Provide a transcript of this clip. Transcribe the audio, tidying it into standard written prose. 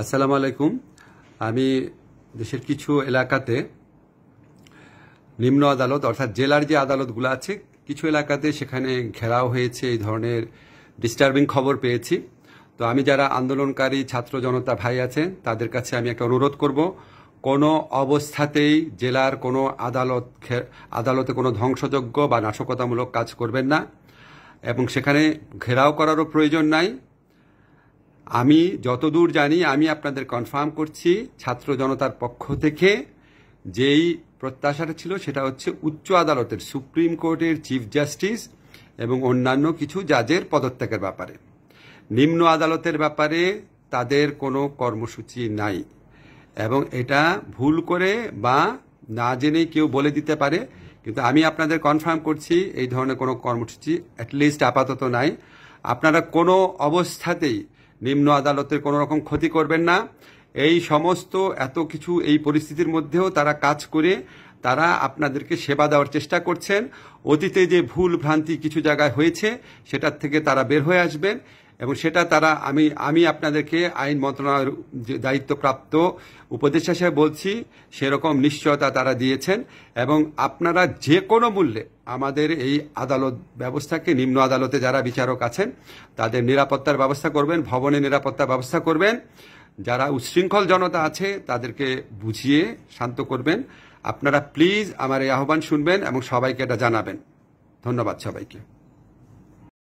আসসালামু আলাইকুম। আমি দেশের কিছু এলাকাতে নিম্ন আদালত অর্থাৎ জেলার যে আদালতগুলো আছে কিছু এলাকাতে সেখানে ঘেরাও হয়েছে, এই ধরনের ডিস্টার্বিং খবর পেয়েছি। তো আমি যারা আন্দোলনকারী ছাত্র জনতা ভাই আছেন তাদের কাছে আমি একটা অনুরোধ করব, কোনো অবস্থাতেই জেলার কোনো আদালতে কোনো ধ্বংসযজ্ঞ বা নাশকতামূলক কাজ করবেন না, এবং সেখানে ঘেরাও করারও প্রয়োজন নাই। আমি যতদূর জানি, আমি আপনাদের কনফার্ম করছি, ছাত্র জনতার পক্ষ থেকে যেই প্রত্যাশাটা ছিল সেটা হচ্ছে উচ্চ আদালতের সুপ্রিম কোর্টের চিফ জাস্টিস এবং অন্যান্য কিছু জাজের পদত্যাগের ব্যাপারে। নিম্ন আদালতের ব্যাপারে তাদের কোনো কর্মসূচি নাই, এবং এটা ভুল করে বা না জেনে কেউ বলে দিতে পারে, কিন্তু আমি আপনাদের কনফার্ম করছি এই ধরনের কোনো কর্মসূচি অ্যাটলিস্ট আপাতত নাই। আপনারা কোনো অবস্থাতেই নিম্ন আদালতের কোনো রকম ক্ষতি করবেন না। এই সমস্ত এত কিছু এই পরিস্থিতির মধ্যেও তারা কাজ করে তারা আপনাদেরকে সেবা দেওয়ার চেষ্টা করছেন। অতীতে যে ভুল ভ্রান্তি কিছু জায়গায় হয়েছে সেটার থেকে তারা বের হয়ে আসবেন, এবং সেটা তারা আমি আপনাদেরকে আইন মন্ত্রণালয়ের দায়িত্বপ্রাপ্ত উপদেষ্টা হিসেবে বলছি, সেরকম নিশ্চয়তা তারা দিয়েছেন। এবং আপনারা যে কোনো মূল্যে আমাদের এই আদালত ব্যবস্থাকে, নিম্ন আদালতে যারা বিচারক আছেন তাদের নিরাপত্তার ব্যবস্থা করবেন, ভবনের নিরাপত্তার ব্যবস্থা করবেন। যারা উচ্ছৃঙ্খল জনতা আছে তাদেরকে বুঝিয়ে শান্ত করবেন। আপনারা প্লিজ আমার এই আহ্বান শুনবেন এবং সবাইকে এটা জানাবেন। ধন্যবাদ সবাইকে।